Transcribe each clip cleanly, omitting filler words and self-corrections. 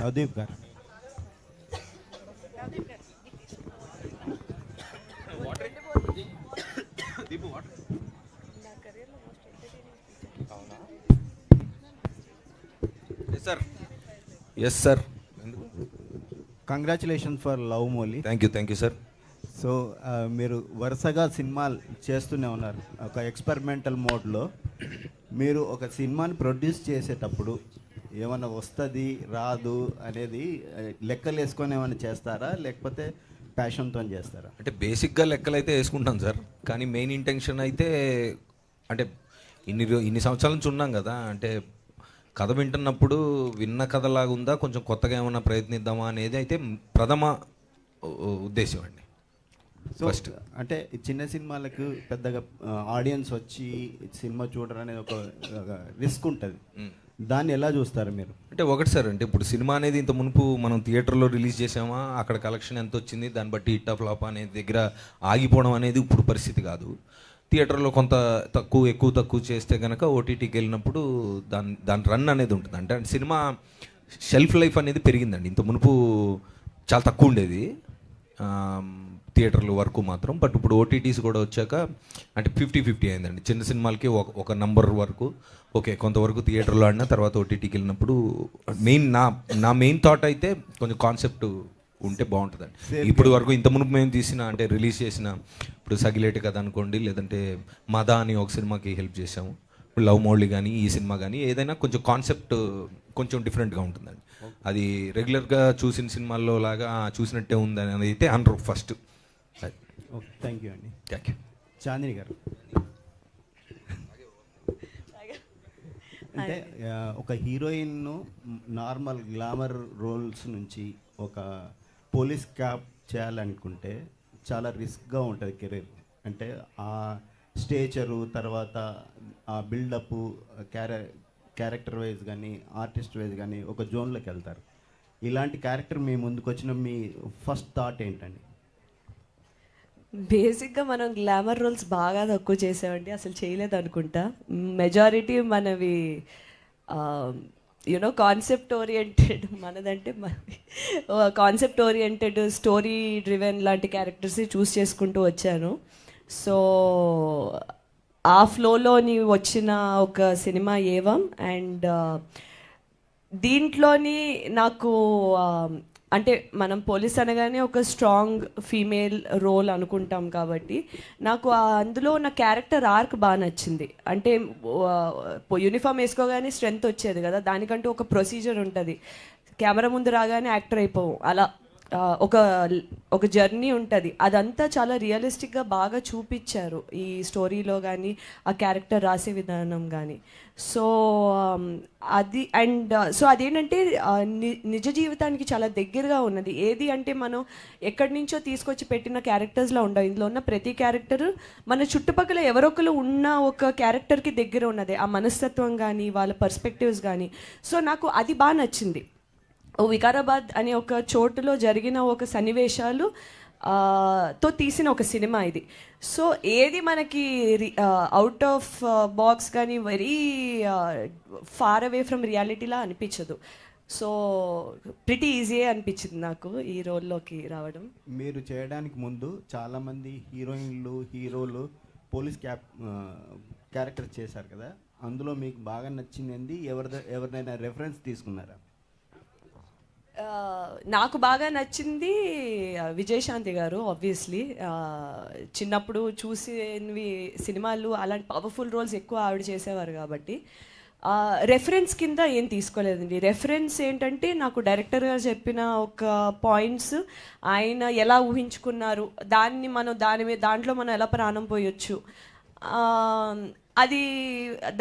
Navdeep garu. Yes sir. Congratulations for love Mouli. Thank you sir. So మీరు వరుసగా సినిమాలు చేస్తూనే ఉన్నారు. ఒక ఎక్స్పెరిమెంటల్ మోడ్లో మీరు ఒక సినిమాని ప్రొడ్యూస్ చేసేటప్పుడు ఏమన్నా వస్తుంది రాదు అనేది లెక్కలు వేసుకొని ఏమైనా చేస్తారా, లేకపోతే ప్యాషన్తో చేస్తారా? అంటే బేసిక్గా లెక్కలు అయితే వేసుకుంటాం సార్, కానీ మెయిన్ ఇంటెన్షన్ అయితే అంటే ఇన్ని సంవత్సరాల నుంచి ఉన్నాం కదా, అంటే కథ వింటున్నప్పుడు విన్న కథలాగా ఉందా, కొంచెం కొత్తగా ఏమైనా ప్రయత్నిద్దామా అనేది అయితే ప్రథమ ఉద్దేశం అండి. సో ఫస్ట్ అంటే చిన్న సినిమాలకు పెద్దగా ఆడియన్స్ వచ్చి సినిమా చూడరు అనేది ఒక రిస్క్ ఉంటుంది. దాన్ని ఎలా చూస్తారు మీరు? అంటే ఒకటి సార్, అంటే ఇప్పుడు సినిమా అనేది ఇంత మునుపు మనం థియేటర్లో రిలీజ్ చేసామా, అక్కడ కలెక్షన్ ఎంత వచ్చింది, దాన్ని బట్టి హిట్ ఆఫ్ ఫ్లాప్ అనేది దగ్గర ఆగిపోవడం అనేది ఇప్పుడు పరిస్థితి కాదు. థియేటర్లో కొంత ఎక్కువ చేస్తే కనుక ఓటీటీకి వెళ్ళినప్పుడు దాని రన్ అనేది ఉంటుంది. అంటే సినిమా షెల్ఫ్ లైఫ్ అనేది పెరిగిందండి. ఇంత మునుపు చాలా తక్కువ ఉండేది థియేటర్ల వరకు మాత్రం, బట్ ఇప్పుడు ఓటీటీస్ కూడా వచ్చాక అంటే 50-50 అయిందండి. చిన్న సినిమాలకి ఒక నంబర్ వరకు ఓకే, కొంతవరకు థియేటర్లో ఆడినా తర్వాత ఓటీటీకి వెళ్ళినప్పుడు మెయిన్ నా మెయిన్ థాట్ అయితే కొంచెం కాన్సెప్ట్ ఉంటే బాగుంటుందండి. ఇప్పుడు వరకు ఇంత మునుపు మేము తీసిన అంటే రిలీజ్ చేసిన ఇప్పుడు సగిలేటి కథ అనుకోండి, లేదంటే మదా అని ఒక సినిమాకి హెల్ప్ చేసాము, ఇప్పుడు లవ్ మోడ్లీ కానీ ఈ సినిమా కానీ ఏదైనా కొంచెం కాన్సెప్ట్ కొంచెం డిఫరెంట్గా ఉంటుందండి. అది రెగ్యులర్గా చూసిన సినిమాల్లో లాగా చూసినట్టే ఉందని అనేది అయితే అనరు ఫస్ట్. ఓకే, థ్యాంక్ యూ అండి. Thank you. చాందిని గారు, అంటే ఒక హీరోయిన్ను నార్మల్ గ్లామర్ రోల్స్ నుంచి ఒక పోలీస్ క్యాప్ చేయాలనుకుంటే చాలా రిస్క్గా ఉంటుంది కెరీర్. అంటే ఆ స్టేచరు తర్వాత ఆ బిల్డప్ క్యారెక్టర్ వైజ్ కానీ ఆర్టిస్ట్ వైజ్ కానీ ఒక జోన్లోకి వెళ్తారు. ఇలాంటి క్యారెక్టర్ మీ ముందుకు వచ్చిన మీ ఫస్ట్ థాట్ ఏంటండి? బేసిక్గా మనం గ్లామర్ రోల్స్ బాగా తక్కువ చేసామండి, అసలు చేయలేదు అనుకుంటా. మెజారిటీ మనవి యూనో కాన్సెప్ట్ ఓరియంటెడ్, మనదంటే కాన్సెప్ట్ ఓరియంటెడ్ స్టోరీ డ్రివెన్ లాంటి క్యారెక్టర్స్ చూస్ చేసుకుంటూ వచ్చాను. సో ఆ ఫ్లోలోని వచ్చిన ఒక సినిమా ఏవం. అండ్ దీంట్లోని నాకు అంటే మనం పోలీస్ అనగానే ఒక స్ట్రాంగ్ ఫీమేల్ రోల్ అనుకుంటాం కాబట్టి నాకు అందులో నా క్యారెక్టర్ ఆర్క్ బాగా నచ్చింది. అంటే యూనిఫామ్ వేసుకోగానే స్ట్రెంగ్త్ వచ్చేది కదా, దానికంటూ ఒక ప్రొసీజర్ ఉంటుంది. కెమెరా ముందు రాగానే యాక్టర్ అయిపోవు, అలా ఒక జర్నీ ఉంటుంది. అదంతా చాలా రియలిస్టిక్గా బాగా చూపించారు ఈ స్టోరీలో కానీ ఆ క్యారెక్టర్ రాసే విధానం కానీ. సో అది అండ్ సో అదేంటంటే నిజ జీవితానికి చాలా దగ్గరగా ఉన్నది. ఏది అంటే మనం ఎక్కడి నుంచో తీసుకొచ్చి పెట్టిన క్యారెక్టర్స్లో ఉండవు. ఇందులో ఉన్న ప్రతి క్యారెక్టర్ మన చుట్టుపక్కల ఎవరొకరు ఉన్న ఒక క్యారెక్టర్కి దగ్గర ఉన్నది, ఆ మనస్తత్వం కానీ వాళ్ళ పర్స్పెక్టివ్స్ కానీ. సో నాకు అది బాగా నచ్చింది. వికారాబాద్ అనే ఒక చోటులో జరిగిన ఒక సన్నివేశాలు తో తీసిన ఒక సినిమా ఇది. సో ఏది మనకి అవుట్ ఆఫ్ బాక్స్ కానీ వెరీ ఫార్ అవే ఫ్రమ్ రియాలిటీలా అనిపించదు. సో ప్రిటీ ఈజీయే అనిపించింది నాకు ఈ రోల్లోకి రావడం. మీరు చేయడానికి ముందు చాలామంది హీరోయిన్లు హీరోలు పోలీస్ క్యారెక్టర్ చేశారు కదా, అందులో మీకు బాగా నచ్చింది ఎవరినైనా రెఫరెన్స్ తీసుకున్నారా? నాకు బాగా నచ్చింది విజయశాంతి గారు. ఆబ్వియస్లీ చిన్నప్పుడు చూసినవి సినిమాలు అలాంటి పవర్ఫుల్ రోల్స్ ఎక్కువ ఆవిడ చేసేవారు కాబట్టి రెఫరెన్స్ కింద ఏం తీసుకోలేదండి. రెఫరెన్స్ ఏంటంటే నాకు డైరెక్టర్ గారు చెప్పిన ఒక పాయింట్స్, ఆయన ఎలా ఊహించుకున్నారు, దాన్ని మనం దాంట్లో మనం ఎలా ప్రాణం పోయొచ్చు, అది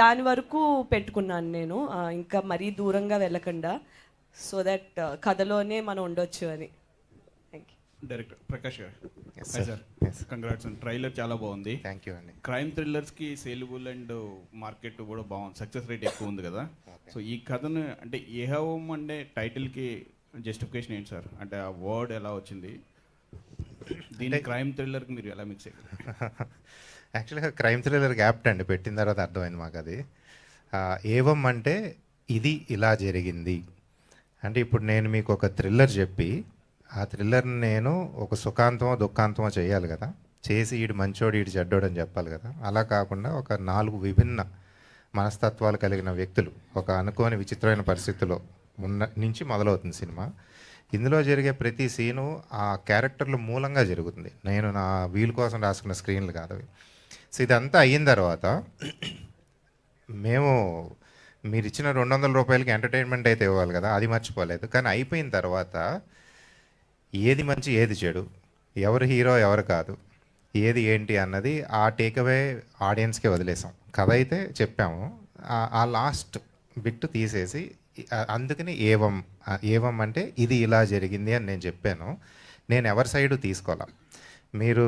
దాని వరకు పెట్టుకున్నాను నేను, ఇంకా మరీ దూరంగా వెళ్ళకుండా, సో దట్ కథలోనే మనం ఉండొచ్చు అని. Thank you. డైరెక్టర్ ప్రకాష్ గారు, సార్ కంగ్రాట్స్ అండి. ట్రైలర్ చాలా బాగుంది. థ్యాంక్ యూ అండి. క్రైమ్ థ్రిల్లర్స్కి సేలబుల్ అండ్ మార్కెట్ కూడా బాగుంది, సక్సెస్ రేట్ ఎక్కువ ఉంది కదా. సో ఈ కథను అంటే ఏహోం అంటే టైటిల్కి జస్టిఫికేషన్ ఏంటి సార్? అంటే ఆ వర్డ్ ఎలా వచ్చింది? దీని క్రైమ్ థ్రిల్లర్కి మీరు ఎలా మిక్స్ అయ్యారు? యాక్చువల్గా క్రైమ్ థ్రిల్లర్ యాప్ట్ అండి, పెట్టిన తర్వాత అర్థమైంది మాకు అది. ఏవం అంటే ఇది ఇలా జరిగింది అంటే ఇప్పుడు నేను మీకు ఒక థ్రిల్లర్ చెప్పి ఆ థ్రిల్లర్ని నేను ఒక సుఖాంతమో దుఃఖాంతమో చేయాలి కదా, చేసి ఈడు మంచోడు ఈడు చెడ్డోడు అని చెప్పాలి కదా. అలా కాకుండా ఒక 4 విభిన్న మనస్తత్వాలు కలిగిన వ్యక్తులు ఒక అనుకోని విచిత్రమైన పరిస్థితుల్లో నుంచి మొదలవుతుంది సినిమా. ఇందులో జరిగే ప్రతి సీను ఆ క్యారెక్టర్ల మూలంగా జరుగుతుంది. నేను నా వీలు కోసం రాసుకున్న స్క్రీన్లు కాదు అవి. సో ఇదంతా అయిన తర్వాత మేము మీరు ఇచ్చిన 200 రూపాయలకి ఎంటర్టైన్మెంట్ అయితే ఇవ్వాలి కదా, అది మర్చిపోలేదు. కానీ అయిపోయిన తర్వాత ఏది మంచి ఏది చెడు, ఎవరు హీరో ఎవరు కాదు, ఏది ఏంటి అన్నది ఆ టేక్అవే ఆడియన్స్కే వదిలేసాం. కథ అయితే చెప్పాము, ఆ లాస్ట్ బిట్ తీసేసి అందుకని ఏవం అంటే ఇది ఇలా జరిగింది అని నేను చెప్పాను. నేను ఎవరి సైడు తీసుకోవాలా. మీరు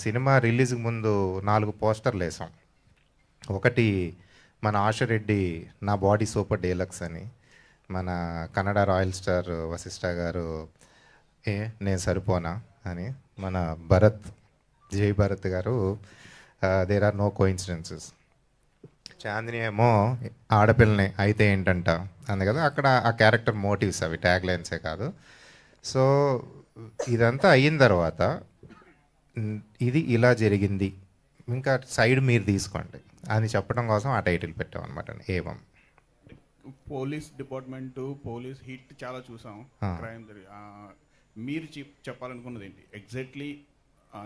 సినిమా రిలీజ్కి ముందు 4 పోస్టర్లు వేసాం. ఒకటి మన ఆశరెడ్డి నా బాడీ సూపర్ డీలక్స్ అని, మన కన్నడ రాయల్ స్టార్ వశిష్ఠ గారు నేను సరిపోనా అని, మన Bharat Jai Bharat garu there are no coincidences, Chandini ఏమో ఆడపిల్లని అయితే ఏంటంట అంది కదా. అక్కడ ఆ క్యారెక్టర్ మోటివ్స్ అవి ట్యాగ్ లైన్సే కాదు. సో ఇదంతా అయిన తర్వాత ఇది ఇలా జరిగింది, ఇంకా సైడ్ మీరు తీసుకోండి అని చెప్పడం కోసం ఆ టైటిల్ పెట్టాం అనమాట. ఏవం పోలీస్ డిపార్ట్మెంట్, పోలీస్ హిట్ చాలా చూసాం, క్రైమ్ మీరు చెప్పాలనుకున్నది ఏంటి ఎగ్జాక్ట్లీ?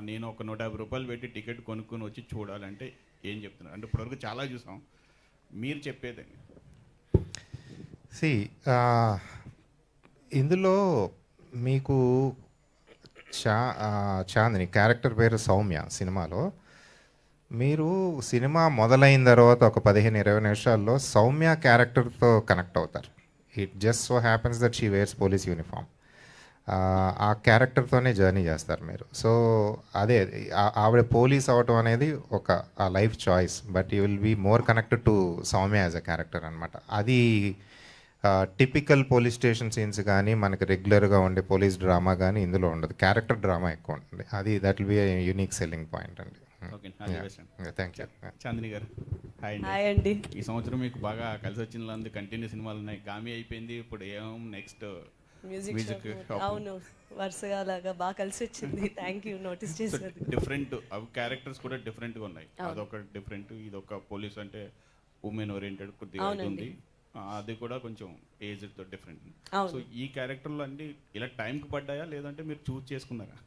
నేను ఒక 150 రూపాయలు పెట్టి టికెట్ కొనుక్కొని వచ్చి చూడాలంటే ఏం చెప్తున్నారు? అంటే ఇప్పటివరకు చాలా చూసాం, మీరు చెప్పేది ఇందులో మీకు చాందిని క్యారెక్టర్ పేరు సౌమ్య. సినిమాలో మీరు సినిమా మొదలైన తర్వాత ఒక 15-20 నిమిషాల్లో సౌమ్య క్యారెక్టర్తో కనెక్ట్ అవుతారు. It just so happens that she wears police uniform. ఆ క్యారెక్టర్తోనే జర్నీ చేస్తారు మీరు. సో అదే ఆవిడ పోలీస్ అవటం అనేది ఒక life choice, but you will be more connected to Soumya as a character అనమాట. అది టిపికల్ పోలీస్ స్టేషన్ సీన్స్ కానీ మనకి రెగ్యులర్గా ఉండే పోలీస్ డ్రామా కానీ ఇందులో ఉండదు, క్యారెక్టర్ డ్రామా ఎక్కువ ఉంటుంది. అది that will be unique selling point అండి. Thank you. చాందిని గారు హాయ్ అండి. ఈ సంవత్సరం మీకు బాగా కలిసి వచ్చిన కంటిన్యూ సినిమాలు ఉన్నాయి. గామి అయిపోయింది, ఇప్పుడు ఏం నెక్స్ట్ మ్యూజిక్ అవును, వరుసగా అలాగా బాగా కలిసి వచ్చింది. థ్యాంక్ యూ నోటీస్ చేశారు. డిఫరెంట్ అవి క్యారెక్టర్స్ కూడా డిఫరెంట్గా ఉన్నాయి. అదొక డిఫరెంట్, ఇదొక పోలీస్ అంటే ఉమెన్ ఓరియంటెడ్ కొద్దిగా ఉంది, అది కూడా కొంచెం ఏజ్తో డిఫరెంట్. సో ఈ క్యారెక్టర్లు అన్ని ఇలా టైంకి పడ్డాయా లేదంటే మీరు చూస్ చేసుకున్నారా?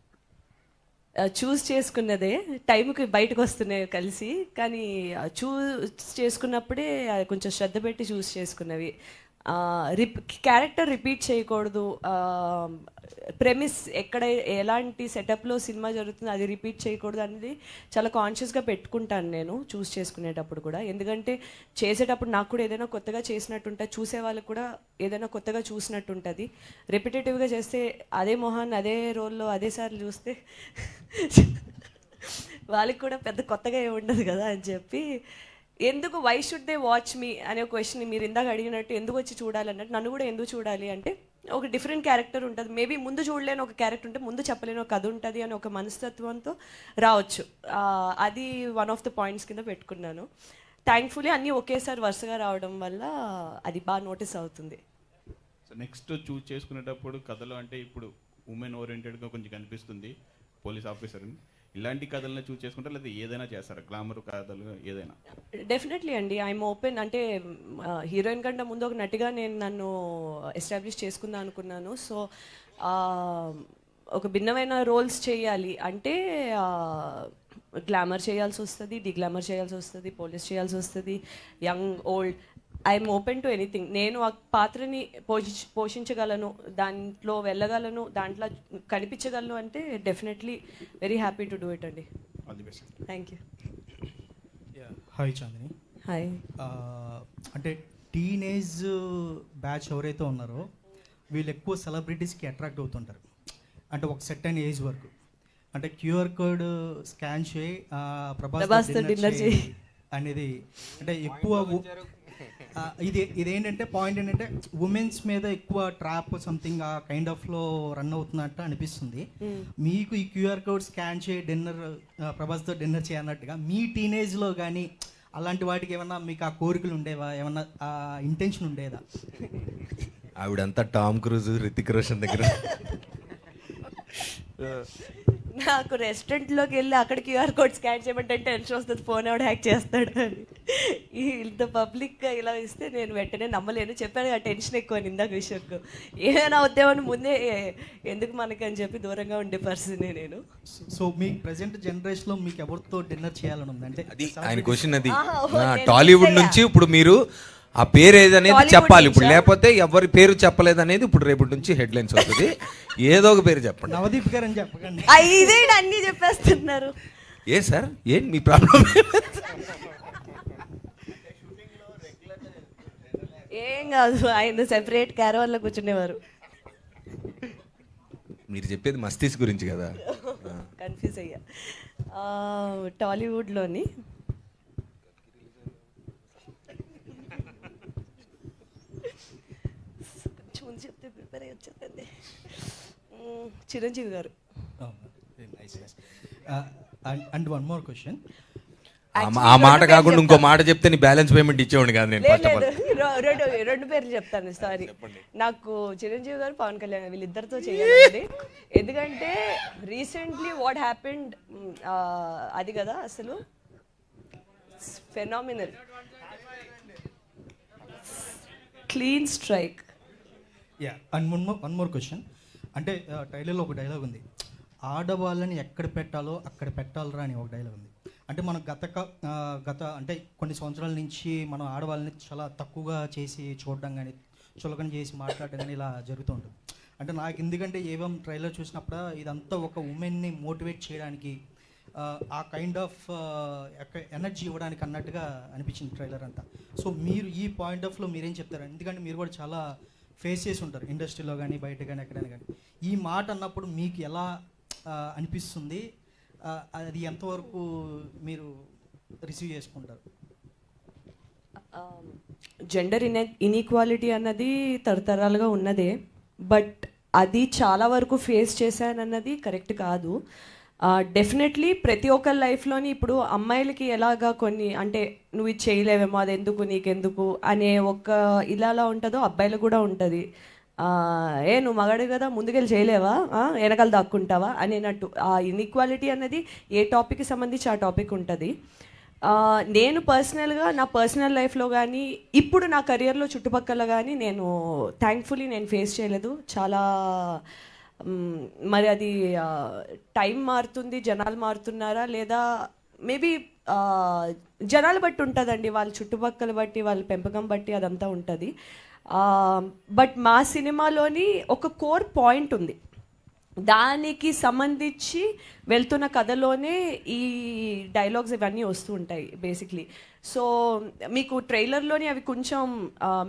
చూస్ చేసుకున్నదే, టైంకి బయటకు వస్తున్నాయి కలిసి, కానీ చూస్ చేసుకున్నప్పుడే కొంచెం శ్రద్ధ పెట్టి చూస్ చేసుకున్నవి. క్యారెక్టర్ రిపీట్ చేయకూడదు, ప్రెమిస్ ఎక్కడ ఎలాంటి సెటప్లో సినిమా జరుగుతుందో అది రిపీట్ చేయకూడదు అనేది చాలా కాన్షియస్గా పెట్టుకుంటాను నేను చూస్ చేసుకునేటప్పుడు కూడా. ఎందుకంటే చేసేటప్పుడు నాకు కూడా ఏదైనా కొత్తగా చేసినట్టుంటుంది, చూసే వాళ్ళకి కూడా ఏదైనా కొత్తగా చూసినట్టు ఉంటుంది. రిపిటేటివ్గా చేస్తే అదే మొహాన్ని అదే రోల్లో అదేసార్లు చూస్తే వాళ్ళకి కూడా పెద్ద కొత్తగా ఏమి ఉండదు కదా అని చెప్పి, ఎందుకు వై షుడ్ దే వాచ్ మీ అనే క్వశ్చన్ మీరు ఇందాక అడిగినట్టు, ఎందుకు వచ్చి చూడాలన్నట్టు, నన్ను కూడా ఎందుకు చూడాలి అంటే ఒక డిఫరెంట్ క్యారెక్టర్ ఉంటుంది. మేబీ ముందు చూడలేని ఒక క్యారెక్టర్ ఉంటే ముందు చెప్పలేని ఒక కథ ఉంటుంది అని ఒక మనస్తత్వంతో రావచ్చు. అది వన్ ఆఫ్ ద పాయింట్స్ కింద పెట్టుకున్నాను. థ్యాంక్ఫుల్లీ అన్నీ ఒకేసారి వరుసగా రావడం వల్ల అది బాగా నోటీస్ అవుతుంది. సో నెక్స్ట్ చూస్ చేసుకునేటప్పుడు కథలో అంటే ఇప్పుడు ఉమెన్ ఓరియంటెడ్గా కొంచెం కనిపిస్తుంది పోలీస్ ఆఫీసర్, ఇలాంటి కథలను చూస్ చేసుకుంటారా లేదా ఏదైనా చేస్తారా, గ్లామర్ కథలు ఏదైనా? డెఫినెట్లీ అండి, ఐఎమ్ ఓపెన్. అంటే హీరోయిన్ కంటే ముందు ఒక నటిగా నేను నన్ను ఎస్టాబ్లిష్ చేసుకుందాం అనుకున్నాను. సో ఒక భిన్నమైన రోల్స్ చేయాలి అంటే గ్లామర్ చేయాల్సి వస్తుంది, డిగ్లామర్ చేయాల్సి వస్తుంది, పోలీస్ చేయాల్సి వస్తుంది, young old, I'm open to anything. నేను ఆ పాత్రని పోషించగలను, దాంట్లో వెళ్ళగలను, దాంట్లో కనిపించగలను అంటే definitely very happy to do it అండి. Thank you. Hi Chandini. Hi. అంటే టీనేజ్ బ్యాచ్ ఎవరైతే ఉన్నారో వీళ్ళు ఎక్కువ సెలబ్రిటీస్కి అట్రాక్ట్ అవుతుంటారు, అంటే ఒక సెట్ అయిన ఏజ్ వరకు. అంటే క్యూఆర్ కోడ్ స్కాన్ చేయి ప్రభాస్తో డిన్నర్ చేయి అనేది అంటే ఎక్కువ ఇదేంటంటే పాయింట్ ఏంటంటే ఉమెన్స్ మీద ఎక్కువ ట్రాప్ సంథింగ్ ఆ కైండ్ ఆఫ్లో రన్ అవుతున్నట్టు అనిపిస్తుంది. మీకు ఈ క్యూఆర్ కోడ్ స్కాన్ చేయి డిన్నర్ ప్రభాస్తో డిన్నర్ చేయన్నట్టుగా మీ టీనేజ్లో కానీ అలాంటి వాటికి ఏమన్నా మీకు ఆ కోరికలు ఉండేవా, ఏమన్నా ఇంటెన్షన్ ఉండేదా? ఆవిడంతా టామ్ క్రూజ్, రితిక్ రోషన్ దగ్గర. నాకు రెస్టారెంట్లోకి వెళ్ళి అక్కడ క్యూఆర్ కోడ్ స్కాన్ చేయమంటే టెన్షన్ వస్తుంది, ఫోన్ ఎవడు హ్యాక్ చేస్తాడు అని. ఇంత పబ్లిక్గా ఇలా ఇస్తే నేను వెంటనే నమ్మలేను. చెప్పాను ఆ టెన్షన్ ఎక్కువ అని ఇందాక విషయంకు. ఏమైనా అవుతామని ముందే ఎందుకు మనకి అని చెప్పి దూరంగా ఉండే పర్సన్ నేను. సో మీ ప్రజెంట్ జనరేషన్లో మీకు ఎవరితో డిన్నర్ చేయాలని ఉంది? అంటే అది ఆయన క్వశ్చన్. అది నేను టాలీవుడ్ fix నుంచి ఇప్పుడు మీరు ఆ పేరు ఏదనేది Tollywood చెప్పాలి. ఇప్పుడు నుంచా? లేకపోతే ఎవరి పేరు చెప్పలేదు అనేది ఇప్పుడు రేపటి నుంచి హెడ్లైన్స్ అవుతుంది. ఏదో ఒక పేరు చెప్పండి. నవదీప్ గారు అని చెప్పకండి. ఇదే అన్నీ చెప్పేస్తున్నారు. ఏ సార్, ఏంటి మీ ప్రాబ్లం? ఏం కాదు, ఆయన సెపరేట్ క్యారవాన్లో కూర్చునేవారు. మీరు చెప్పేది మస్తీస్ గురించి కదా. కన్ఫ్యూజ్ అయ్యా. టాలీవుడ్లోని కొంచెం ముందు చెప్తే ప్రిపేర్ అయ్యి వచ్చేది. చిరంజీవి గారు. And one more question. ఆ మాట కాకుండా ఇంకో మాట చెప్తే నీ బ్యాలెన్స్ పేమెంట్ ఇచ్చేవాడు కాదు నేను. ఫస్ట్ ఆఫ్ ఆల్ రెండు పేర్లు చెప్తాను, సారీ. నాకు చిరంజీవి గారు, పవన్ కళ్యాణ్ వీళ్ళిద్దరితో చేయాలి. ఎందుకంటే రీసెంట్లీ వాట్ హ్యాపెండ్ అది కదా అసలు phenomenal, clean strike. Yeah, and one more question. అంటే ట్రైలర్లో ఒక డైలాగ్ ఉంది, ఆడవాళ్ళని ఎక్కడ పెట్టాలో అక్కడ పెట్టాలరా అని ఒక డైలాగ్ ఉంది. అంటే మనం గత అంటే కొన్ని సంవత్సరాల నుంచి మనం ఆడవాళ్ళని చాలా తక్కువగా చేసి చూడడం కానీ, చులకన చేసి మాట్లాడడం కానీ ఇలా జరుగుతూ ఉంటుంది. అంటే నాకు ఎందుకంటే ఏవం ట్రైలర్ చూసినప్పుడు ఇదంతా ఒక ఉమెన్ని మోటివేట్ చేయడానికి, ఆ కైండ్ ఆఫ్ ఎనర్జీ ఇవ్వడానికి అన్నట్టుగా అనిపించింది ట్రైలర్ అంతా. సో మీరు ఈ పాయింట్ ఆఫ్లో మీరేం చెప్తారు? ఎందుకంటే మీరు కూడా చాలా ఫేస్ చేసి ఉంటారు ఇండస్ట్రీలో కానీ, బయట కానీ, ఎక్కడైనా కానీ. ఈ మాట అన్నప్పుడు మీకు ఎలా అనిపిస్తుంది? అది ఎంతవరకు మీరు రిసీవ్ చేసుకుంటారు? జెండర్ ఇన్ఈక్వాలిటీ అన్నది తరతరాలుగా ఉన్నదే, బట్ అది చాలా వరకు ఫేస్ చేశానన్నది కరెక్ట్ కాదు. డెఫినెట్లీ ప్రతి ఒక్కరి లైఫ్లోని ఇప్పుడు అమ్మాయిలకి ఎలాగా కొన్ని అంటే నువ్వు ఇది చేయలేవేమో, అది ఎందుకు నీకెందుకు అనే ఒక ఇలా ఉంటుందో అబ్బాయిలకు కూడా ఉంటుంది. నువ్వు మగాడు కదా ముందుకెళ్ళి చేయలేవా, వెనకాల దాక్కుంటావా అనేటట్టు. ఆ ఇన్ఈక్వాలిటీ అన్నది ఏ టాపిక్కి సంబంధించి ఆ టాపిక్ ఉంటుంది. నేను పర్సనల్గా నా పర్సనల్ లైఫ్లో కానీ ఇప్పుడు నా కెరియర్లో చుట్టుపక్కల కానీ నేను థ్యాంక్ఫుల్లీ నేను ఫేస్ చేయలేదు. చాలా మరి అది టైం మారుతుంది, జనాలు మారుతున్నారా లేదా మేబీ జనాలు బట్టి ఉంటుందండి, వాళ్ళ చుట్టుపక్కల బట్టి, వాళ్ళ పెంపకం బట్టి అదంతా ఉంటుంది. బట్ మా సినిమాలోని ఒక కోర్ పాయింట్ ఉంది, దానికి సంబంధించి వెళ్తున్న కథలోనే ఈ డైలాగ్స్ ఇవన్నీ వస్తూ ఉంటాయి బేసిక్లీ. సో మీకు ట్రైలర్లోని అవి కొంచెం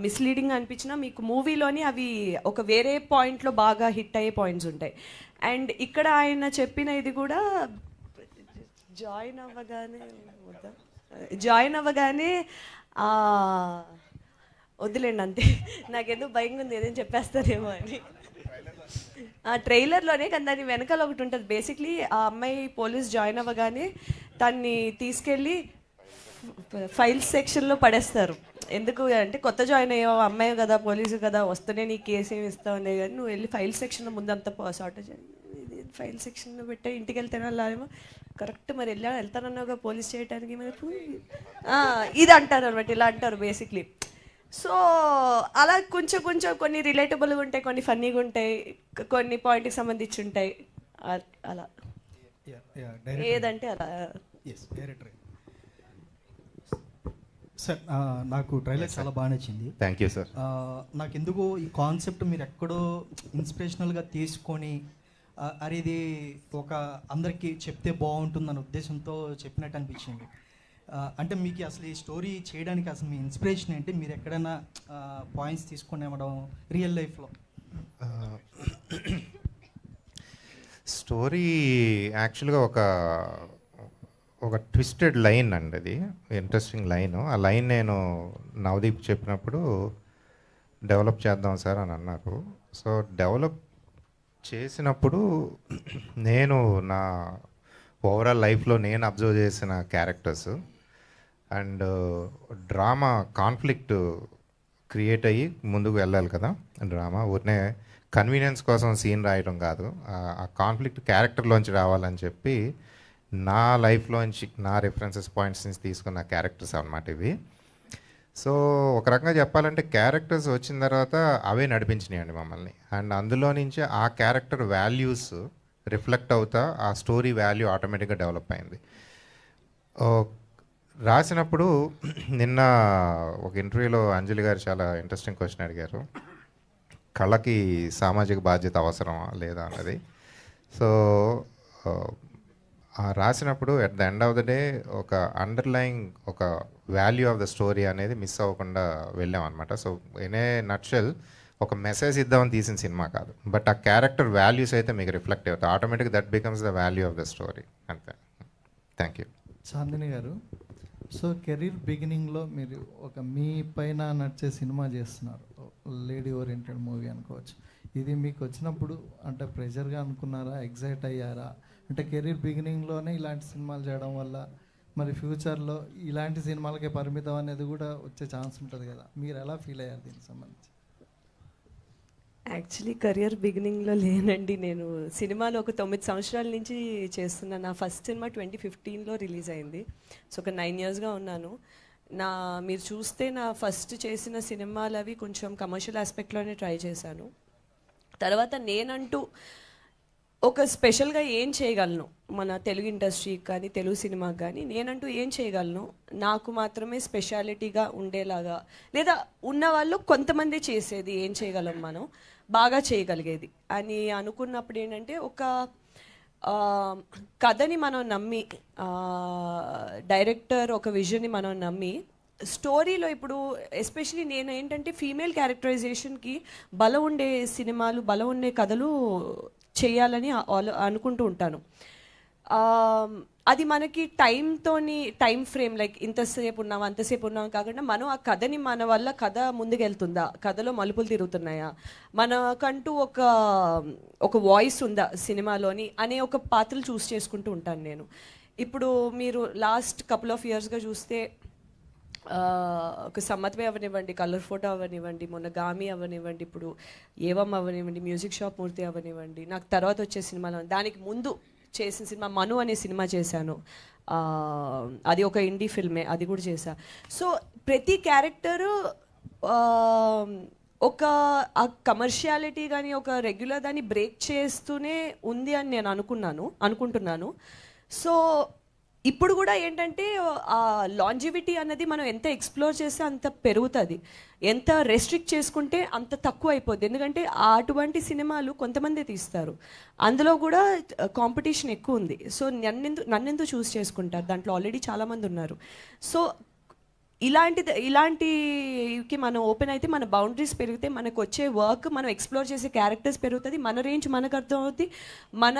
మిస్లీడింగ్ అనిపించినా మీకు మూవీలోని అవి ఒక వేరే పాయింట్లో బాగా హిట్ అయ్యే పాయింట్స్ ఉంటాయి. అండ్ ఇక్కడ ఆయన చెప్పిన ఇది కూడా జాయిన్ అవ్వగానే వద్దులేండి అంతే, నాకేదో భయంగా ఉంది ఏదేం చెప్పేస్తారేమో అని. ఆ ట్రైలర్లోనే కానీ దాని వెనకాల ఒకటి ఉంటుంది. బేసిక్లీ ఆ అమ్మాయి పోలీస్ జాయిన్ అవ్వగానే దాన్ని తీసుకెళ్ళి ఫైల్స్ సెక్షన్లో పడేస్తారు. ఎందుకు అంటే కొత్త జాయిన్ అయ్యావు, అమ్మాయి కదా, పోలీసు కదా, వస్తేనే నీ కేసు ఏమి ఇస్తావు అనే కానీ నువ్వు వెళ్ళి ఫైల్ సెక్షన్లో ముందంతా సార్ట్ ఫైల్ సెక్షన్లో పెట్టా, ఇంటికి వెళ్తేనే వెళ్ళాలేమో కరెక్ట్. మరి వెళ్తానన్నావుగా పోలీస్ చేయడానికి, మరి ఇది అంటారు అనమాట, ఇలా అంటారు బేసిక్లీ. సో అలా కొంచెం కొన్ని రిలేటబుల్గా ఉంటాయి, కొన్ని ఫన్నీగా ఉంటాయి, కొన్ని పాయింట్కి సంబంధించి ఉంటాయి. అలా ఏదంటే అలా. సార్ నాకు ట్రైలర్ చాలా బాగా నచ్చింది. Thank you sir. నాకు ఎందుకో ఈ కాన్సెప్ట్ మీరు ఎక్కడో ఇన్స్పిరేషనల్గా తీసుకొని అరే ఇది ఒక అందరికీ చెప్తే బాగుంటుందన్న ఉద్దేశంతో చెప్పినట్టు అనిపించింది. అంటే మీకు అసలు ఈ స్టోరీ చేయడానికి అసలు మీ ఇన్స్పిరేషన్ ఏంటి? మీరు ఎక్కడైనా పాయింట్స్ తీసుకొని ఇవ్వడం రియల్ లైఫ్లో? స్టోరీ యాక్చువల్గా ఒక ట్విస్టెడ్ లైన్ అండి, అది ఇంట్రెస్టింగ్ లైన్. ఆ లైన్ నేను నవదీప్ చెప్పినప్పుడు డెవలప్ చేద్దాం సార్ అని అన్నారు. సో డెవలప్ చేసినప్పుడు నేను నా ఓవరాల్ లైఫ్లో నేను అబ్జర్వ్ చేసిన characters and drama conflict create అయ్యి ముందుకు వెళ్ళాలి కదా డ్రామా. ఊరినే కన్వీనియన్స్ కోసం సీన్ రాయడం కాదు, ఆ కాన్ఫ్లిక్ట్ క్యారెక్టర్లోంచి రావాలని చెప్పి నా లైఫ్లోంచి నా రిఫరెన్సెస్ పాయింట్స్ నుంచి తీసుకున్న క్యారెక్టర్స్ అన్నమాట ఇవి. సో ఒక రకంగా చెప్పాలంటే క్యారెక్టర్స్ వచ్చిన తర్వాత అవే నడిపించినాయండి మమ్మల్ని. అండ్ అందులో నుంచి ఆ క్యారెక్టర్ వాల్యూస్ రిఫ్లెక్ట్ అవుతా ఆ స్టోరీ వాల్యూ ఆటోమేటిక్గా డెవలప్ అయింది. రాసినప్పుడు నిన్న ఒక ఇంటర్వ్యూలో అంజలి గారు చాలా ఇంట్రెస్టింగ్ క్వశ్చన్ అడిగారు, కళకి సామాజిక బాధ్యత అవసరమా లేదా అన్నది. సో రాసినప్పుడు at the end of the day ఒక అండర్లయింగ్ ఒక వాల్యూ ఆఫ్ ద స్టోరీ అనేది మిస్ అవ్వకుండా వెళ్ళామన్నమాట. సో ఇన్ ఏ నట్షెల్ ఒక మెసేజ్ ఇద్దామని తీసిన సినిమా కాదు, బట్ ఆ క్యారెక్టర్ వాల్యూస్ అయితే మీకు రిఫ్లెక్ట్ అవుతాయి automatic, that becomes the value of the story. అంతే. Thank you. చాందిని గారు, సో కెరీర్ బిగినింగ్లో మీరు ఒక మీ పైన నడిచే సినిమా చేస్తున్నారు, లేడీ ఓరియంటెడ్ మూవీ అనుకోవచ్చు. ఇది మీకు వచ్చినప్పుడు అంటే ప్రెషర్గా అనుకున్నారా, ఎగ్జైట్ అయ్యారా? అంటే కెరీర్ బిగినింగ్లోనే ఇలాంటి సినిమాలు చేయడం వల్ల మరి ఫ్యూచర్లో ఇలాంటి సినిమాలకే పరిమితం అనేది కూడా వచ్చే ఛాన్స్ ఉంటుంది కదా, మీరు ఎలా ఫీల్ అయ్యారు దీనికి సంబంధించి? యాక్చువల్లీ కెరియర్ బిగినింగ్లో లేనండి. నేను సినిమాలు ఒక 9 సంవత్సరాల నుంచి చేస్తున్నాను. నా ఫస్ట్ సినిమా 2015లో రిలీజ్ అయింది. సో ఒక 9 yearsగా ఉన్నాను. మీరు చూస్తే నా ఫస్ట్ చేసిన సినిమాలు అవి కొంచెం కమర్షియల్ ఆస్పెక్ట్లోనే ట్రై చేశాను. తర్వాత నేనంటూ ఒక స్పెషల్గా ఏం చేయగలను మన తెలుగు ఇండస్ట్రీకి కానీ తెలుగు సినిమాకి కానీ, నేనంటూ ఏం చేయగలను, నాకు మాత్రమే స్పెషాలిటీగా ఉండేలాగా, లేదా ఉన్నవాళ్ళు కొంతమంది చేసేది ఏం చేయగలం మనం బాగా చేయగలిగేది అని అనుకున్నప్పుడు ఏంటంటే, ఒక కథని మనం నమ్మి, డైరెక్టర్ ఒక విజన్ని మనం నమ్మి, స్టోరీలో ఇప్పుడు ఎస్పెషలీ నేను ఏంటంటే ఫీమేల్ క్యారెక్టరైజేషన్కి బలం ఉండే సినిమాలు, బలం ఉండే కథలు చేయాలని అనుకుంటూ ఉంటాను. అది మనకి టైం ఫ్రేమ్ లైక్ ఇంతసేపు ఉన్నాం అంతసేపు ఉన్నాం కాకుండా, మనం ఆ కథని మన వల్ల కథ ముందుకెళ్తుందా, కథలో మలుపులు తిరుగుతున్నాయా, మనకంటూ ఒక వాయిస్ ఉందా సినిమాలోని అనే ఒక పాత్రలు చూస్ చేసుకుంటూ ఉంటాను నేను. ఇప్పుడు మీరు లాస్ట్ కపుల్ ఆఫ్ ఇయర్స్గా చూస్తే ఒక సమ్మత్వే అవనివ్వండి, కలర్ ఫోటో అవనివ్వండి, మొన్న గామి అవనివ్వండి, ఇప్పుడు ఏవం అవనివ్వండి, మ్యూజిక్ షాప్ మూర్తి అవనివ్వండి, నాకు తర్వాత వచ్చే సినిమాలు, దానికి ముందు చేసిన సినిమా మను అనే సినిమా చేశాను. అది ఒక ఇండీ ఫిల్మే, అది కూడా చేశా. సో ప్రతి క్యారెక్టరు ఒక ఆ కమర్షియాలిటీ కానీ ఒక రెగ్యులర్ దాన్ని బ్రేక్ చేస్తూనే ఉంది అని నేను అనుకుంటున్నాను. సో ఇప్పుడు కూడా ఏంటంటే ఆ లాంజివిటీ అన్నది మనం ఎంత ఎక్స్ప్లోర్ చేస్తే అంత పెరుగుతుంది, ఎంత రెస్ట్రిక్ట్ చేసుకుంటే అంత తక్కువ అయిపోద్ది. ఎందుకంటే అటువంటి సినిమాలు కొంతమంది తీస్తారు, అందులో కూడా కాంపిటీషన్ ఎక్కువ ఉంది. సో నన్నెందుకు చూస్ చేసుకుంటారు, దాంట్లో ఆల్రెడీ చాలామంది ఉన్నారు. సో ఇలాంటికి మనం ఓపెన్ అయితే మన బౌండరీస్ పెరిగితే, మనకు వచ్చే వర్క్, మనం ఎక్స్ప్లోర్ చేసే క్యారెక్టర్స్ పెరుగుతుంది, మన రేంజ్ మనకు అర్థం అవుతుంది, మన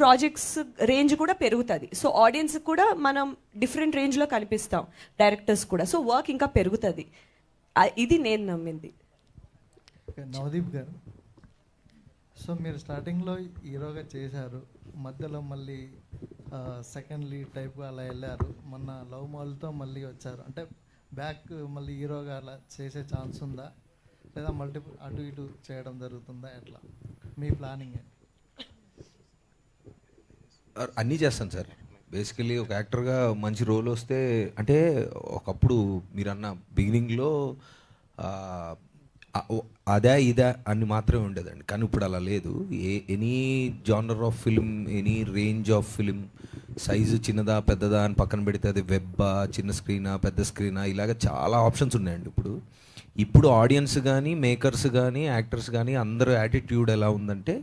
ప్రాజెక్ట్స్ రేంజ్ కూడా పెరుగుతుంది. సో ఆడియన్స్ కూడా మనం డిఫరెంట్ రేంజ్లో కనిపిస్తాం, డైరెక్టర్స్ కూడా. సో వర్క్ ఇంకా పెరుగుతుంది. ఇది నేను నమ్మింది. నవదీప్ గారు, సో మీరు స్టార్టింగ్లో హీరోగా చేశారు, మధ్యలో మళ్ళీ సెకండ్ లీడ్ టైప్గా అలా వెళ్ళారు, మొన్న లవ్ మాల్తో మళ్ళీ వచ్చారు. అంటే బ్యాక్ మళ్ళీ హీరోగా అలా చేసే ఛాన్స్ ఉందా, లేదా మల్టిపుల్ అటు ఇటు చేయడం జరుగుతుందా, ఎట్లా మీ ప్లానింగ్? అన్నీ చేస్తాను సార్. బేసికలీ ఒక యాక్టర్గా మంచి రోల్ వస్తే, అంటే ఒకప్పుడు మీరు అన్న బిగినింగ్లో అదే ఇదే అని మాత్రమే ఉండేదండి, కానీ ఇప్పుడు అలా లేదు. Any genre of film, any range of film, size చిన్నదా పెద్దదా అని పక్కన పెడితే, అది వెబ్బా, చిన్న స్క్రీనా పెద్ద స్క్రీనా, ఇలాగ చాలా ఆప్షన్స్ ఉన్నాయండి. ఇప్పుడు ఆడియన్స్ కానీ, మేకర్స్ కానీ, యాక్టర్స్ కానీ అందరూ యాటిట్యూడ్ ఎలా ఉందంటే,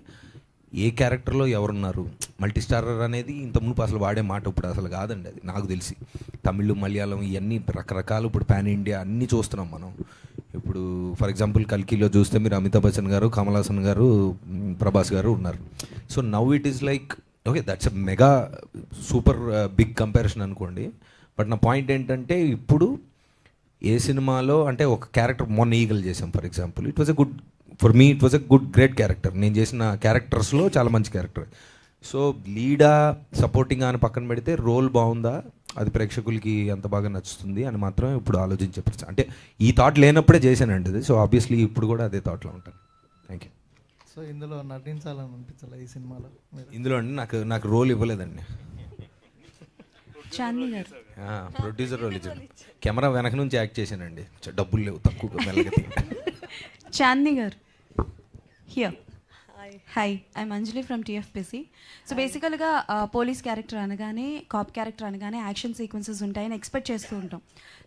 ఏ క్యారెక్టర్లో ఎవరున్నారు, మల్టీ స్టారర్ అనేది ఇంతకుముందు అసలు వాడే మాట ఇప్పుడు అసలు కాదండి. అది నాకు తెలిసి తమిళ్, మలయాళం ఇవన్నీ రకరకాలు ఇప్పుడు పాన్ ఇండియా అన్నీ చూస్తున్నాం మనం. ఇప్పుడు ఫర్ ఎగ్జాంపుల్ కల్కిలో చూస్తే మీరు అమితాబ్ బచ్చన్ గారు, కమల్ హాసన్ గారు, ప్రభాస్ గారు ఉన్నారు. So now it is like okay, that's a mega super big comparison అనుకోండి. బట్ నా పాయింట్ ఏంటంటే, ఇప్పుడు ఏ సినిమాలో అంటే ఒక క్యారెక్టర్ మొన్న ఈగల్ చేసాం for example, it was a good for me, it was a good great character. నేను చేసిన క్యారెక్టర్స్లో చాలా మంచి క్యారెక్టర్. సో లీడా సపోర్టింగ్ అని పక్కన పెడితే రోల్ బాగుందా, అది ప్రేక్షకులకి ఎంత బాగా నచ్చుతుంది అని మాత్రమే ఇప్పుడు ఆలోచించే పరిస్థితి. అంటే ఈ థాట్ లేనప్పుడే చేశానండి అది. సో ఆబ్వియస్లీ ఇప్పుడు కూడా అదే థాట్లో ఉంటాను. Thank you. సో ఇందులో నటించాలని అనిపించాలి ఈ సినిమాలో మీరు? ఇందులో అండి నాకు రోల్ ఇవ్వలేదండి. చాందీ గారు ప్రొడ్యూసర్ రోల్ ఇచ్చాను. కెమెరా వెనక నుంచి యాక్ట్ చేశానండి. డబ్బులు లేవు, తక్కువ మెల్లగా చాందీ గారు here. Hi, I'm Anjali from TFPC. So బేసికల్గా పోలీస్ క్యారెక్టర్ అనగానే, కాప్ క్యారెక్టర్ అనగానే యాక్షన్ సీక్వెన్సెస్ ఉంటాయని ఎక్స్పెక్ట్ చేస్తూ ఉంటాం.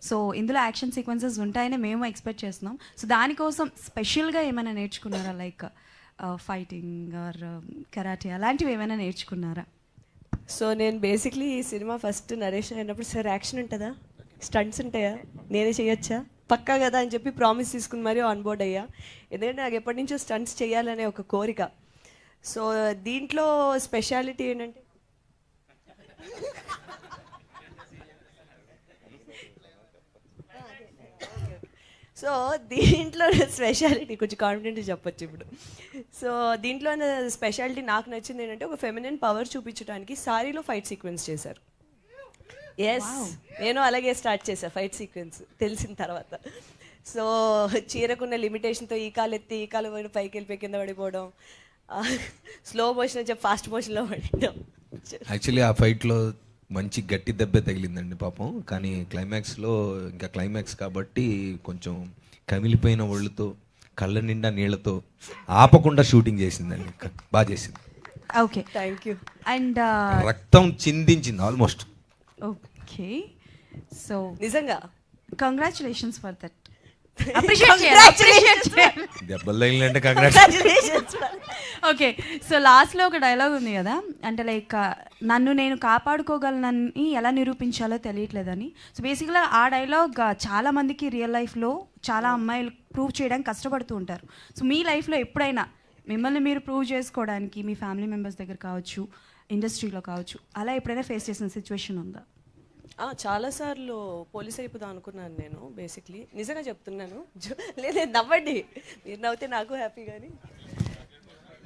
సో ఇందులో యాక్షన్ సీక్వెన్సెస్ ఉంటాయని మేము ఎక్స్పెక్ట్ చేస్తున్నాం. సో దానికోసం స్పెషల్గా ఏమైనా నేర్చుకున్నారా? లైక్ ఫైటింగ్ ఆర్ కరాటే అలాంటివి ఏమైనా నేర్చుకున్నారా? సో నేను బేసిక్లీ ఈ సినిమా ఫస్ట్ నరేషన్ అయినప్పుడు, సార్ యాక్షన్ ఉంటుందా, స్టంట్స్ ఉంటాయా, నేనే చేయొచ్చా, పక్కా కదా అని చెప్పి ప్రామిస్ తీసుకుని మరీ ఆన్ బోర్డ్ అయ్యా. ఎందుకంటే నాకు ఎప్పటి నుంచో స్టంట్స్ చేయాలనే ఒక కోరిక. సో దీంట్లో స్పెషాలిటీ ఏంటంటే సో దీంట్లో స్పెషాలిటీ కొంచెం కాన్ఫిడెంట్గా చెప్పొచ్చు ఇప్పుడు. సో దీంట్లో స్పెషాలిటీ నాకు నచ్చింది ఏంటంటే ఒక ఫెమినిన్ పవర్ చూపించడానికి సారీలో ఫైట్ సీక్వెన్స్ చేశారు. ఎస్, నేను అలాగే స్టార్ట్ చేశాను ఫైట్ సీక్వెన్స్ తెలిసిన తర్వాత. సో చీరకున్న లిమిటేషన్తో ఈ కాలు ఎత్తి ఈ కాలు పైకి వెళ్ళిపోయి కింద పడిపోవడం, స్లో మోషన్ వచ్చి ఫాస్ట్ మోషన్లో పడడం. యాక్చువల్లీ ఆ ఫైట్లో మంచి గట్టి దెబ్బే తగిలిందండి పాపం. కానీ క్లైమాక్స్లో ఇంకా క్లైమాక్స్ కాబట్టి కొంచెం కమిలిపోయిన ఒళ్ళుతో కళ్ళ నిండా నీళ్లతో ఆపకుండా షూటింగ్ చేసిందండి. బాగా చేసింది. Okay, thank you. అండ్ రక్తం చిందించింది ఆల్మోస్ట్. ఓకే, సో నిజంగా కంగ్రాచులేషన్స్ ఫర్ దట్. దెబ్బలు తగిలిందంటే కంగ్రాట్స్. ఓకే, సో లాస్ట్లో ఒక డైలాగ్ ఉంది కదా, అంటే లైక్ నన్ను నేను కాపాడుకోగలనని ఎలా నిరూపించాలో తెలియట్లేదని. సో బేసిక్గా ఆ డైలాగ్ చాలా మందికి రియల్ లైఫ్లో చాలా అమ్మాయిలు ప్రూవ్ చేయడానికి కష్టపడుతూ ఉంటారు. సో మీ లైఫ్లో ఎప్పుడైనా మిమ్మల్ని మీరు ప్రూవ్ చేసుకోవడానికి మీ ఫ్యామిలీ మెంబర్స్ దగ్గర కావచ్చు, ఇండస్ట్రీలో కావచ్చు, అలా ఎప్పుడైనా ఫేస్ చేసిన సిచ్యువేషన్ ఉందా? చాలాసార్లు పోలీస్ అయిపోదాం అనుకున్నాను నేను. బేసిక్లీ నిజంగా చెప్తున్నాను. లేదే నవ్వండి, మీరు నవ్వుతే నాకు హ్యాపీ. కానీ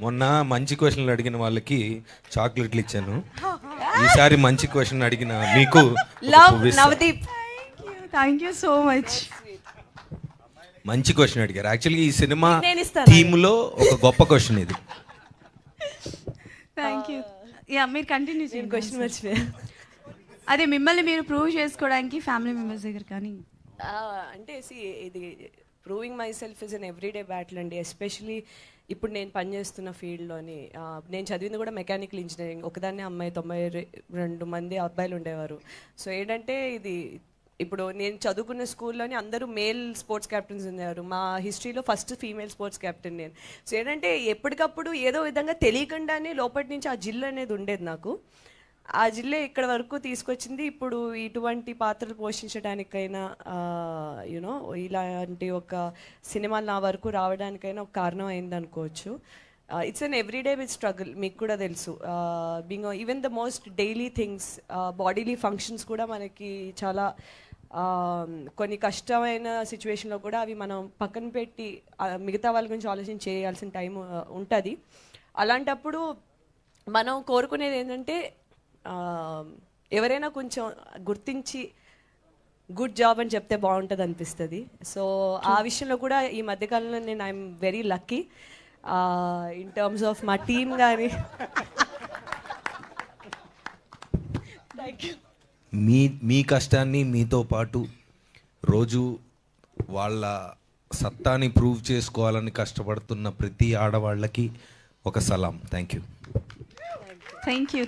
మొన్న మంచి క్వశ్చన్లు అడిగిన వాళ్ళకి చాక్లెట్లు ఇచ్చాను. ఈసారి మంచి క్వశ్చన్ అడిగిన మీకు love Navdeep. Thank you so much. మంచి క్వశ్చన్ అడిగారు. యాక్చువల్గా ఈ సినిమా నేను ఇస్తాను. థీమ్లో ఒక గొప్ప క్వశ్చన్ ఇది. Thank you. యా, మీరు కంటిన్యూ చేయండి. క్వశ్చన్ మర్చిపోయా. అదే మిమ్మల్ని మీరు ప్రూవ్ చేసుకోవడానికి ఫ్యామిలీ మెంబర్స్ దగ్గర కానీ అంటే ఇది proving my self is an everyday battle అండి. ఎస్పెషలీ ఇప్పుడు నేను పనిచేస్తున్న ఫీల్డ్లోని. నేను చదివింది కూడా మెకానికల్ ఇంజనీరింగ్. ఒకదాన్నే అమ్మాయి, 92 మంది అబ్బాయిలు ఉండేవారు. సో ఏంటంటే ఇది ఇప్పుడు నేను చదువుకున్న స్కూల్లోని అందరూ మేల్ స్పోర్ట్స్ క్యాప్టెన్స్ ఉండేవారు. మా హిస్టరీలో ఫస్ట్ ఫీమేల్ స్పోర్ట్స్ క్యాప్టెన్ నేను. సో ఏంటంటే ఎప్పటికప్పుడు ఏదో విధంగా తెలియకుండానే లోపటి నుంచి ఆ జిల్ అనేది ఉండేది నాకు. ఆ జిల్లా ఇక్కడ వరకు తీసుకొచ్చింది. ఇప్పుడు ఇటువంటి పాత్రలు పోషించడానికైనా యూనో ఇలాంటి ఒక సినిమాలు నా వరకు రావడానికైనా ఒక కారణం అయింది అనుకోవచ్చు. It's an everyday with struggle. మీకు కూడా తెలుసు, being even the most daily things, bodily functions కూడా మనకి చాలా కొన్ని కష్టమైన సిచ్యువేషన్లో కూడా అవి మనం పక్కన పెట్టి మిగతా వాళ్ళ గురించి ఆలోచన చేయాల్సిన టైం ఉంటుంది. అలాంటప్పుడు మనం కోరుకునేది ఏంటంటే ఎవరైనా కొంచెం గుర్తించి గుడ్ జాబ్ అని చెప్తే బాగుంటుంది అనిపిస్తుంది. సో ఆ విషయంలో కూడా ఈ మధ్యకాలంలో నేను I'm very lucky in terms of మా టీమ్ కానీ. మీ కష్టాన్ని మీతో పాటు రోజు వాళ్ళ సత్తాని ప్రూవ్ చేసుకోవాలని కష్టపడుతున్న ప్రతి ఆడవాళ్ళకి ఒక సలాం. Thank you.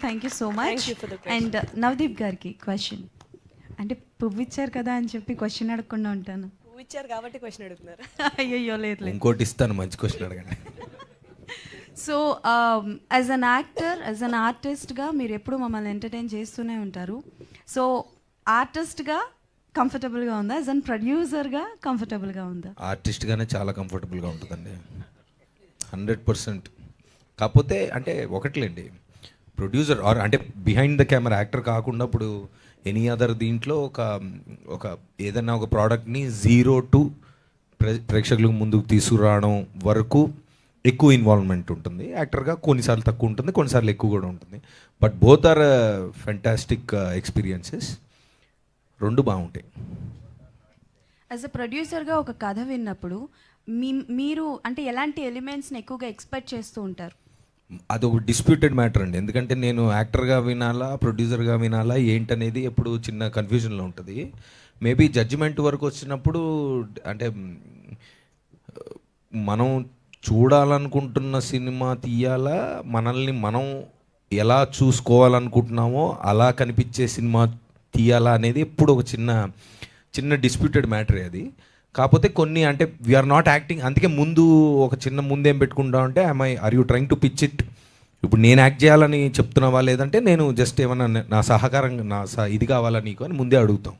Thank you so much. And Navdeep గారికి క్వశ్చన్. అంటే పువ్వు ఇచ్చారు కదా అని చెప్పి క్వశ్చన్ అడగకుండా ఉంటాను. పువ్వు ఇచ్చారు కాబట్టి క్వశ్చన్ అడుగుతున్నారు. అయ్యో లేదు. ఇంకోటి ఇస్తాను, మంచి క్వశ్చన్ అడగండి. So as an actor, as an ఆర్టిస్ట్గా మీరు ఎప్పుడు మమ్మల్ని ఎంటర్టైన్ చేస్తూనే ఉంటారు. సో ఆర్టిస్ట్గా కంఫర్టబుల్గా ఉందా? యాజ్ అన్ ప్రొడ్యూసర్గా కంఫర్టబుల్గా ఉందా? ఆర్టిస్ట్గానే చాలా కంఫర్టబుల్గా ఉంటుందండి, 100%. కాకపోతే అంటే ఒకట్లేండి, ప్రొడ్యూసర్ ఆర్ అంటే బిహైండ్ ద కెమెరా యాక్టర్ కాకుండా ఇప్పుడు ఎనీ అదర్ దీంట్లో ఒక ఏదైనా ఒక ప్రోడక్ట్ని 0 to ప్రేక్షకులకు ముందుకు తీసుకురావడం వరకు ఎక్కువ ఇన్వాల్వ్మెంట్ ఉంటుంది. యాక్టర్గా కొన్నిసార్లు తక్కువ ఉంటుంది, కొన్నిసార్లు ఎక్కువ కూడా ఉంటుంది. But both are fantastic experiences. రెండు బాగుంటాయి. యాజ్ అ ప్రొడ్యూసర్గా ఒక కథ విన్నప్పుడు మీరు అంటే ఎలాంటి ఎలిమెంట్స్ని ఎక్కువగా ఎక్స్పెక్ట్ చేస్తూ ఉంటారు? అదొక డిస్ప్యూటెడ్ మ్యాటర్ అండి. ఎందుకంటే నేను యాక్టర్గా వినాలా, ప్రొడ్యూసర్గా వినాలా ఏంటనేది ఎప్పుడు చిన్న కన్ఫ్యూజన్లో ఉంటుంది. మేబీ జడ్జిమెంట్ వరకు వచ్చినప్పుడు అంటే మనం చూడాలనుకుంటున్న సినిమా తీయాలా, మనల్ని మనం ఎలా చూసుకోవాలనుకుంటున్నామో అలా కనిపించే సినిమా తీయాలా అనేది ఎప్పుడు ఒక చిన్న డిస్ప్యూటెడ్ మ్యాటరే అది. కాకపోతే కొన్ని అంటే వీఆర్ నాట్ యాక్టింగ్, అందుకే ముందు ఒక చిన్న ముందేం పెట్టుకుంటా అంటే are you trying to pitch it, ఇప్పుడు నేను యాక్ట్ చేయాలని చెప్తున్నావా లేదంటే నేను జస్ట్ ఏమన్నా నా సహకారం ఇది కావాలా నీకు అని ముందే అడుగుతాం.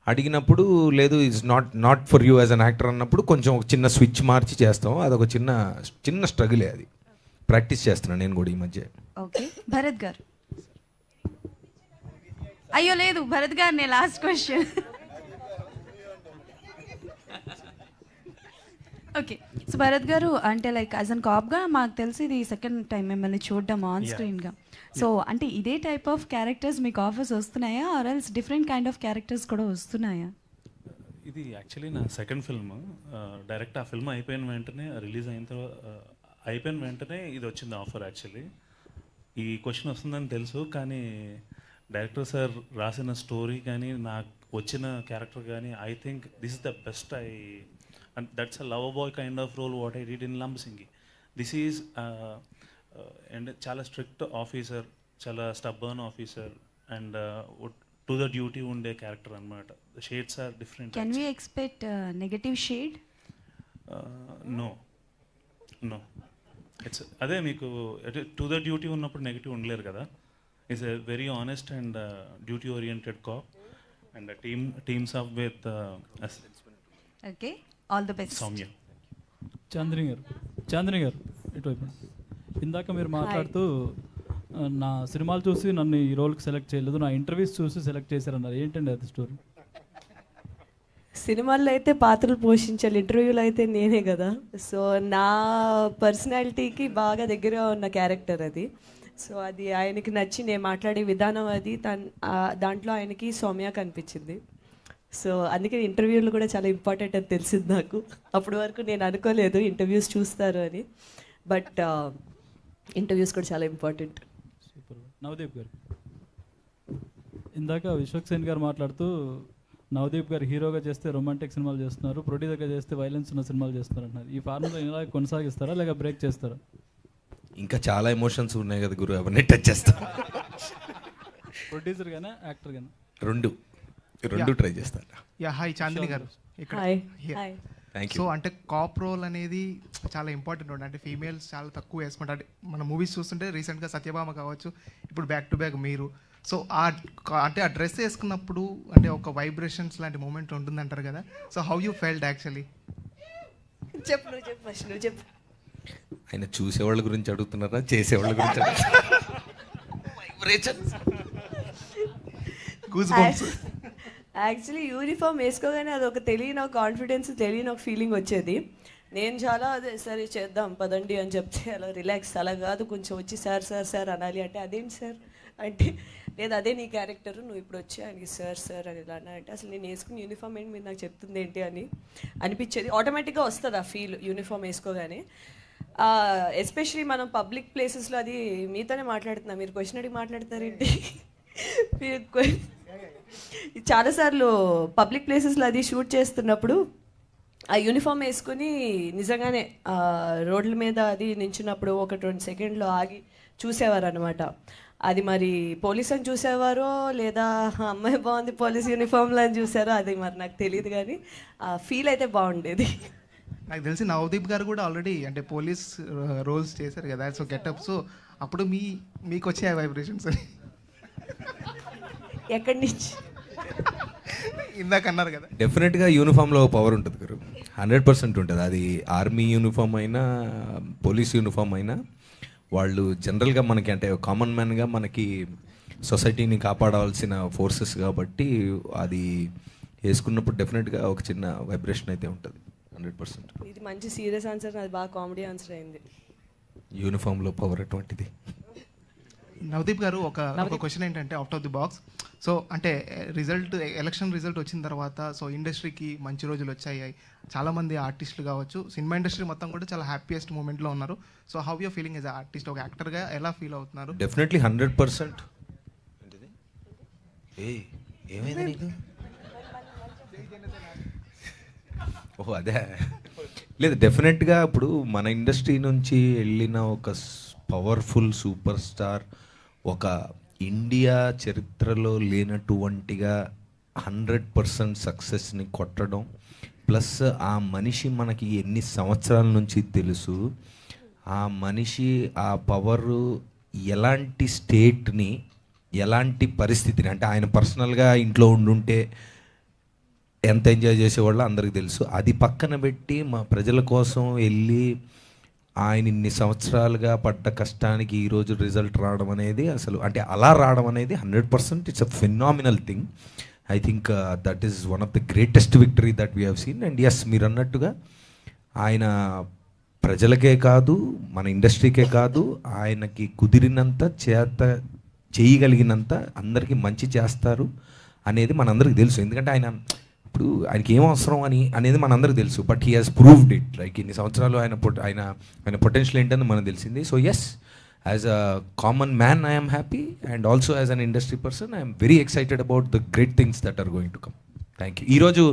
అడిగినప్పుడు లేదు it's not for you as an actor అన్నప్పుడు కొంచెం ఒక చిన్న స్విచ్ మార్చి చేస్తాం. అదొక చిన్న స్ట్రగులే, అది ప్రాక్టీస్ చేస్తున్నాను నేను కూడా ఈ మధ్య. ఓకే, భరత్ గారు. అయ్యో లేదు, భరత్ గారు నేను last question. Okay, so Bharat గారు అంటే లైక్ యాజ్ అన్ కాప్గా మాకు తెలిసి ఇది సెకండ్ టైం మిమ్మల్ని చూడడం ఆన్ స్క్రీన్గా. సో అంటే ఇదే టైప్ ఆఫ్ క్యారెక్టర్స్ మీకు ఆఫర్స్ వస్తున్నాయా or else different kind of characters కూడా వస్తున్నాయా? ఇది యాక్చువల్లీ నా సెకండ్ ఫిల్మ్. డైరెక్ట్ ఆ ఫిల్మ్ అయిపోయిన వెంటనే రిలీజ్ అయిపోయిన వెంటనే ఇది వచ్చింది ఆఫర్. యాక్చువల్లీ ఈ క్వశ్చన్ వస్తుందని తెలుసు, కానీ డైరెక్టర్ సార్ రాసిన స్టోరీ కానీ నాకు వచ్చిన క్యారెక్టర్ కానీ I think this is the best. And that's a lover boy kind of role what I did in Lambasingi. This is and chala strict officer, chala stubborn officer, and to the duty unde character anamata. The shades are different. Can we expect negative shade? No. It's ade meeku to the duty unnappudu negative undaleru kada. Is a very honest and duty oriented cop, and a teams up with us. Okay, all the best. Soumya. Chandni గారు ఇటువైపు. ఇందాక మీరు మాట్లాడుతూ నా సినిమాలు చూసి నన్ను ఈ రోల్కి సెలెక్ట్ చేయలేదు, నా ఇంటర్వ్యూస్ చూసి సెలెక్ట్ చేశారన్నారు. ఏంటండి అది స్టోరీ? సినిమాల్లో అయితే పాత్రలు పోషించాలి, ఇంటర్వ్యూలో అయితే నేనే కదా. సో నా పర్సనాలిటీకి బాగా దగ్గరగా ఉన్న క్యారెక్టర్ అది. సో అది ఆయనకి నచ్చి నేను మాట్లాడే విధానం అది దాంట్లో ఆయనకి సౌమ్య కనిపించింది. సో అందుకే ఇంటర్వ్యూలు కూడా చాలా ఇంపార్టెంట్ అని తెలిసింది నాకు. అప్పటి వరకు నేను అనుకోలేదు ఇంటర్వ్యూస్ చూస్తారు అని, బట్ ఇంటర్వ్యూస్ కూడా చాలా ఇంపార్టెంట్. సూపర్. నవదీప్ గారు, ఇందాక విశ్వక్సేన్ గారు మాట్లాడుతూ నవదీప్ గారు హీరోగా చేస్తే రొమాంటిక్ సినిమాలు చేస్తున్నారు, ప్రొడ్యూసర్గా చేస్తే వైలెన్స్ ఉన్న సినిమాలు చేస్తున్నారు అంటున్నారు. ఈ ఫార్ములా ఇలా కొనసాగిస్తారా లేక బ్రేక్ చేస్తారా? ఇంకా చాలా ఎమోషన్స్ ఉన్నాయి కదా గురు, అవన్నీ టచ్ చేస్తా. ప్రొడ్యూసర్ గానే యాక్టర్ గానే రెండు ట్రై చేస్తాను. హాయ్ చాందిని గారు. సో అంటే కాప్ రోల్ అనేది చాలా ఇంపార్టెంట్ రోల్. అంటే ఫీమేల్స్ చాలా తక్కువ వేసుకుంటారు. అంటే మన మూవీస్ చూస్తుంటే రీసెంట్గా సత్యభామ కావచ్చు, ఇప్పుడు బ్యాక్ టు బ్యాక్ మీరు. సో అంటే ఆ డ్రెస్ వేసుకున్నప్పుడు అంటే ఒక వైబ్రేషన్స్ లాంటి మూమెంట్ ఉంటుంది అంటారు కదా. So how you felt actually? చెప్పు. ఆయన చూసేవాళ్ళ గురించి అడుగుతున్నారా చేసేవాళ్ళ గురించి యాక్చువల్లీ యూనిఫామ్ వేసుకోగానే అది ఒక తెలియని ఒక కాన్ఫిడెన్స్, తెలియని ఒక ఫీలింగ్ వచ్చేది. నేను చాలా అదే సరే చేద్దాం పదండి అని చెప్తే అలా రిలాక్స్, అలా కాదు కొంచెం వచ్చి సార్ సార్ సార్ అనాలి అంటే అదేంటి సార్ అంటే లేదు అదే నీ క్యారెక్టర్, నువ్వు ఇప్పుడు వచ్చి ఆయనకి సార్ సార్ అని ఇలా అంటే అసలు నేను వేసుకుని యూనిఫామ్ ఏంటి మీరు నాకు చెప్తుంది ఏంటి అని అనిపించేది. ఆటోమేటిక్గా వస్తుంది ఆ ఫీల్ యూనిఫామ్ వేసుకోగానే. ఎస్పెషలీ మనం పబ్లిక్ ప్లేసెస్లో, అది మీతోనే మాట్లాడుతున్నా, మీరు క్వశ్చన్ అడిగి మాట్లాడతారేంటి? మీరు చాలాసార్లు పబ్లిక్ ప్లేసెస్లో అది షూట్ చేస్తున్నప్పుడు ఆ యూనిఫామ్ వేసుకుని నిజంగానే రోడ్ల మీద అది నించున్నప్పుడు ఒక 20 సెకండ్లు ఆగి చూసేవారు అనమాట. అది మరి పోలీస్ అని చూసేవారో లేదా అమ్మాయి బాగుంది పోలీస్ యూనిఫామ్లో అని చూసారో అది మరి నాకు తెలియదు, కానీ ఆ ఫీల్ అయితే బాగుండేది. నాకు తెలిసి నవదీప్ గారు కూడా ఆల్రెడీ అంటే పోలీస్ రోల్స్ చేశారు కదా, సో గెటప్. సో అప్పుడు మీకు వచ్చే వైబ్రేషన్స్ ఎక్కడి నుంచి ఇందాక అన్నారు కదా. డెఫినెట్గా యూనిఫామ్లో పవర్ ఉంటుంది గురు, 100% ఉంటుంది. అది ఆర్మీ యూనిఫామ్ అయినా పోలీస్ యూనిఫామ్ అయినా వాళ్ళు జనరల్గా మనకి అంటే కామన్ మ్యాన్గా మనకి సొసైటీని కాపాడవలసిన ఫోర్సెస్ కాబట్టి అది వేసుకున్నప్పుడు డెఫినెట్గా ఒక చిన్న వైబ్రేషన్ అయితే ఉంటుంది 100%. ఇది మంచి సీరియస్ ఆన్సర్, అది బాగా కామెడీ ఆన్సర్ అయింది. యూనిఫామ్లో పవర్ అటువంటిది. నవదీప్ గారు ఒక క్వశ్చన్ ఏంటంటే out of the box. So అంటే ఎలక్షన్ రిజల్ట్ వచ్చిన తర్వాత సో ఇండస్ట్రీకి మంచి రోజులు వచ్చాయి, చాలామంది ఆర్టిస్టులు కావచ్చు, సినిమా ఇండస్ట్రీ మొత్తం కూడా చాలా హ్యాపీయెస్ట్ మూమెంట్లో ఉన్నారు. So how you're feeling as artist, ఒక యాక్టర్గా ఎలా ఫీల్ అవుతున్నారు? డెఫినెట్లీ 100%. ఏమైంది నీకు? ఓహో అదే లేదు, డెఫినెట్గా ఇప్పుడు మన ఇండస్ట్రీ నుంచి వెళ్ళిన ఒక పవర్ఫుల్ సూపర్ స్టార్ ఒక ఇండియా చరిత్రలో లేనటువంటిగా 100% సక్సెస్ని కొట్టడం, ప్లస్ ఆ మనిషి మనకి ఎన్ని సంవత్సరాల నుంచి తెలుసు, ఆ మనిషి ఆ పవరు ఎలాంటి స్టేట్ని ఎలాంటి పరిస్థితిని, అంటే ఆయన పర్సనల్గా ఇంట్లో ఉండుంటే ఎంత ఎంజాయ్ చేసేవాళ్ళో అందరికీ తెలుసు. అది పక్కన పెట్టి మా ప్రజల కోసం వెళ్ళి ఆయన ఇన్ని సంవత్సరాలుగా పడ్డ కష్టానికి ఈరోజు రిజల్ట్ రావడం అనేది అసలు, అంటే అలా రావడం అనేది 100% it's a phenomenal thing. I think that is one of the greatest victory that we have seen. And yes, మీరు అన్నట్టుగా ఆయన ప్రజలకే కాదు, మన ఇండస్ట్రీకే కాదు, ఆయనకి కుదిరినంత చేయగలిగినంత అందరికీ మంచి చేస్తారు అనేది మనందరికీ తెలుసు. ఎందుకంటే ఆయన ఇప్పుడు ఆయనకి ఏం అవసరం అనేది మనందరికీ తెలుసు. But he has proved it. Like ఇన్ని సంవత్సరాలు ఆయన పొటెన్షియల్ ఏంటని మనకు తెలిసింది. So yes, as a common man I'm happy, and also as an industry person I'm very excited about the great things that are going to come. Thank you. ఈరోజు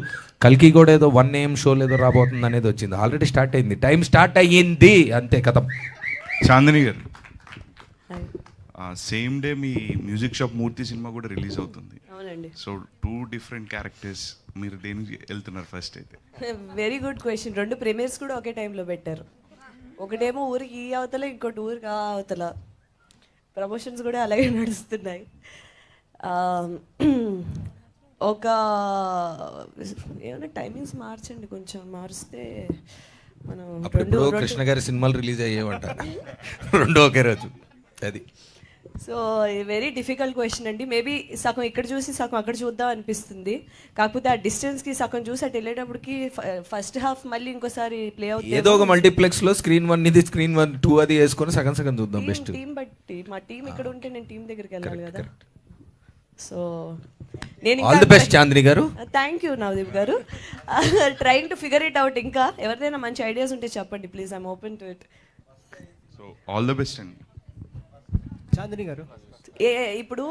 కల్కి కూడా ఏదో 1 AM షోలు ఏదో రాబోతుంది అనేది వచ్చింది. ఆల్రెడీ స్టార్ట్ అయింది, టైం స్టార్ట్ అయ్యింది, అంతే కథ. చాందిని గారు, సేమ్ డే మీ మ్యూజిక్ షాప్ మూర్తి సినిమా కూడా రిలీజ్ అవుతుంది. అవునండి. సో 2 డిఫరెంట్ క్యారెక్టర్స్, మీరు దేనికి వెళ్తున్నారు ఫస్ట్ అయితే? Very good question. 2 ప్రీమియర్స్ కూడా ఒకే టైంలో పెట్టారు. ఒకటేమో ఊరికి ఈ అవతల, ఇంకోటి ఊరికి ఆ అవతల. ప్రమోషన్స్ కూడా అలాగే నడుస్తున్నాయి. ఒక ఏమైనా టైమింగ్స్ మార్చండి, కొంచెం మారిస్తే మనం అప్పుడు కృష్ణ గారి సినిమాలు రిలీజ్ అయ్యేవంట 2 ఒకే రోజు. అది సో వెరీ డిఫికల్ట్ క్వశ్చన్ అండి. మేబీ సగం ఇక్కడ చూసి సగం అక్కడ చూద్దాం అనిపిస్తుంది. కాకపోతే ఆ డిస్టెన్స్కి సగం చూసి అటు వెళ్ళేటప్పటికి ఫస్ట్ హాఫ్ మళ్ళీ ఇంకోసారి ప్లే అవుతుంది. ఏదో ఒక మల్టీప్లెక్స్లో స్క్రీన్ 1 ఇది, స్క్రీన్ 1, 2 అది వేసుకొని సగం సగం చూద్దాం. బెస్ట్ టీం బట్టి, మా టీం ఇక్కడ ఉంటే నేను టీం దగ్గరికి వెళ్ళాలి కదా. సో నేను ఆల్ ది బెస్ట్ చాందిని గారు. థ్యాంక్ యూ నవదీప్ గారు. Trying to figure it out. ఇంకా ఎవరిదైనా మంచి ఐడియాస్ ఉంటే చెప్పండి please, I'm open to it. So all the best అండి. చాందిని గారు, ఇప్పుడు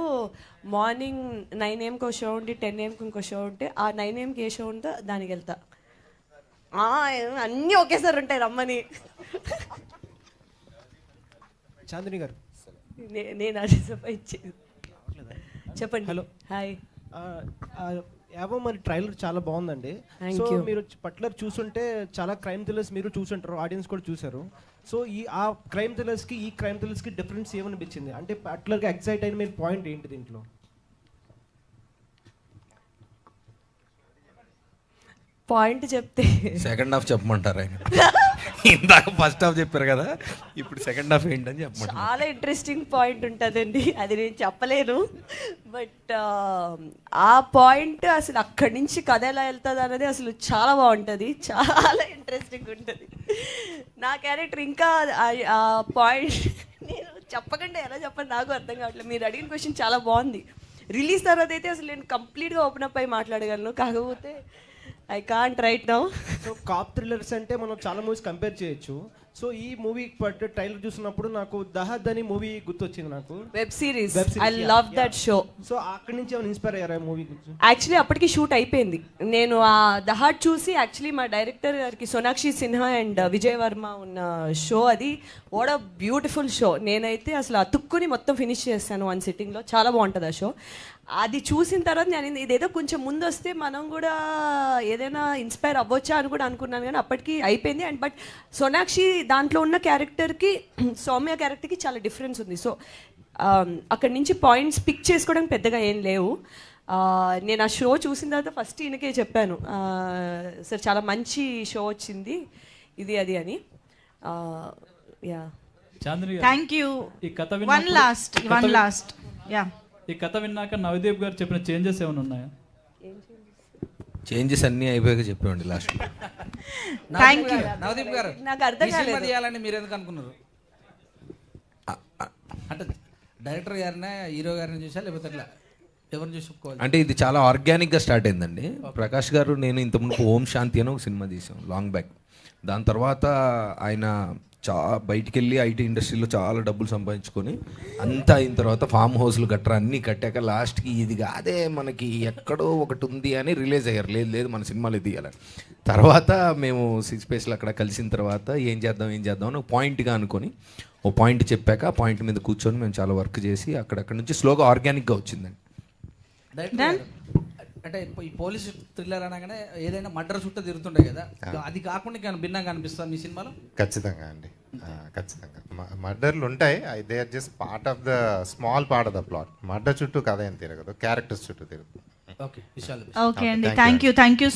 మార్నింగ్ 9 AMకి షో ఉండి 10 AMకి ఇంకో షో ఉంటే ఆ 9 AMకి ఏ షో ఉందో దానికి వెళ్తా. అన్నీ ఒకేసారి ఉంటాయి రమ్మని. చాందిని గారు, నేను అది ఇచ్చేది. చెప్పండి. Hello, hi. యావో మరి ట్రైలర్ చాలా బాగుందండి. Thank so you. మీరు పర్టికులర్ చూసుంటే చాలా క్రైమ్ థ్రిల్లర్స్ మీరు చూసుంటారు, ఆడియన్స్ కూడా చూసారు. సో ఆ క్రైమ్ థ్రిల్లర్స్కి ఈ క్రైమ్ థ్రిల్లర్స్కి డిఫరెన్స్ ఏమనిపించింది? అంటే పర్టికులర్గా ఎక్సైట్ అయిన మీరు పాయింట్ ఏంటి దీంట్లో? పాయింట్ చెప్తే సెకండ్ హాఫ్ చెప్పమంటారు ఆయన. ఇందాక ఫస్ట్ హాఫ్ చెప్పారు కదా, ఇప్పుడు సెకండ్ హాఫ్ ఏంటని చెప్పమంటారు. చాలా ఇంట్రెస్టింగ్ పాయింట్ ఉంటుందండి, అది నేను చెప్పలేను. బట్ ఆ పాయింట్ అసలు అక్కడి నుంచి కథ ఎలా వెళ్తుంది అనేది అసలు చాలా బాగుంటుంది, చాలా ఇంట్రెస్టింగ్ ఉంటుంది. నా క్యారెక్టర్ ఇంకా ఆ పాయింట్ నేను చెప్పకుండా ఎలా చెప్పండి నాకు అర్థం కావట్లేదు. మీరు అడిగిన క్వశ్చన్ చాలా బాగుంది. రిలీజ్ తర్వాత అయితే అసలు నేను కంప్లీట్గా ఓపెన్ అప్ అయి మాట్లాడగలను, కాకపోతే I can't right now. So cop thrillers అంటే మనం చాలా మూవీస్ కంపేర్ చేయొచ్చు. సో ఈ మూవీ ట్రైలర్ చూసినప్పుడు నాకు దహద్ అని మూవీ గుర్తొచ్చింది నాకు. Web series, I love that show. So అక్కడి నుంచి ఏమైనా ఇన్స్పైర్ అయ్యారా మూవీ గురించి? యాక్చువల్లీ అప్పటికి షూట్ అయిపోయింది. నేను ఆ దహాడ్ చూసి యాక్చువల్లీ మా డైరెక్టర్ గారికి సోనాక్షి సిన్హా అండ్ విజయ్ వర్మ ఉన్న షో అది. What a beautiful show. నేనైతే అసలు అతుక్కుని మొత్తం ఫినిష్ చేస్తాను 1 సిట్టింగ్లో. చాలా బాగుంటుంది ఆ షో. అది చూసిన తర్వాత నేను ఇదేదో కొంచెం ముందు వస్తే మనం కూడా ఏదైనా ఇన్స్పైర్ అవ్వచ్చా అని కూడా అనుకున్నాను, కానీ అప్పటికి అయిపోయింది. అండ్ బట్ సోనాక్షి దాంట్లో ఉన్న క్యారెక్టర్కి సౌమ్య క్యారెక్టర్కి చాలా డిఫరెన్స్ ఉంది. సో అక్కడి నుంచి పాయింట్స్ పిక్ చేసుకోవడానికి పెద్దగా ఏం లేవు. నేను ఆ షో చూసిన తర్వాత ఫస్ట్ ఈయనకే చెప్పాను, సార్ చాలా మంచి షో వచ్చింది ఇది అది అని. Yeah, thank you. ఈ కథ వన్ లాస్ట్ యా, ఈ కథ విన్నాక నవదీప్ గారు చెప్పిన చేంజెస్ ఏమైనా ఉన్నాయా? చేంజెస్ అన్నీ అయిపోయాక చెప్పేవండి లాస్ట్. Thank you. నవదీప్ గారు, నాకు అర్థం కాలేదు చేయాలని మీరు ఎందుకు అనుకున్నారు? అంటే డైరెక్టర్ గారినే హీరో గారిని చూసా లేకపోతే ఎట్లా ఎవరిని చూసి ఒప్పుకోవాలి? అంటే ఇది చాలా ఆర్గానిక్గా స్టార్ట్ అయిందండి. ప్రకాష్ గారు నేను ఇంతకుముందు ఓం శాంతి అని ఒక సినిమా తీసాం లాంగ్ బ్యాక్. దాని తర్వాత ఆయన బయటికి వెళ్ళి ఐటీ ఇండస్ట్రీలో చాలా డబ్బులు సంపాదించుకొని అంతా అయిన తర్వాత ఫామ్ హౌస్లు గట్రా అన్నీ కట్టాక లాస్ట్కి ఇది కాదే మనకి ఎక్కడో ఒకటి ఉంది అని రిలీజ్ అయ్యారు. లేదు లేదు మన సినిమాలు తీయాలని. తర్వాత మేము సిక్స్ స్పేస్లో అక్కడ కలిసిన తర్వాత ఏం చేద్దాం అని ఒక పాయింట్గా అనుకొని ఓ పాయింట్ చెప్పాక ఆ పాయింట్ మీద కూర్చొని మేము చాలా వర్క్ చేసి అక్కడక్కడ నుంచి స్లోగా ఆర్గానిక్గా వచ్చిందండి. డైరెక్టర్ గారు, అంటే ఈ పోలీస్ థ్రిల్లర్ అనగానే ఏదైనా మర్డర్ చుట్టూ తిరుగుతుండే కదా, అది కాకుండా ఇంకా భిన్నంగా అనిపిస్తుంది మీ సినిమాలో? ఖచ్చితంగా అండి, ఖచ్చితంగా మర్డర్లు ఉంటాయి. They are just part of the small part of the plot. Murder చుట్టూ కథ ఏం తిరగదు, క్యారెక్టర్స్ చుట్టూ తిరుగుతుంది. ఓకే, ఓకే అండి, థ్యాంక్ యూ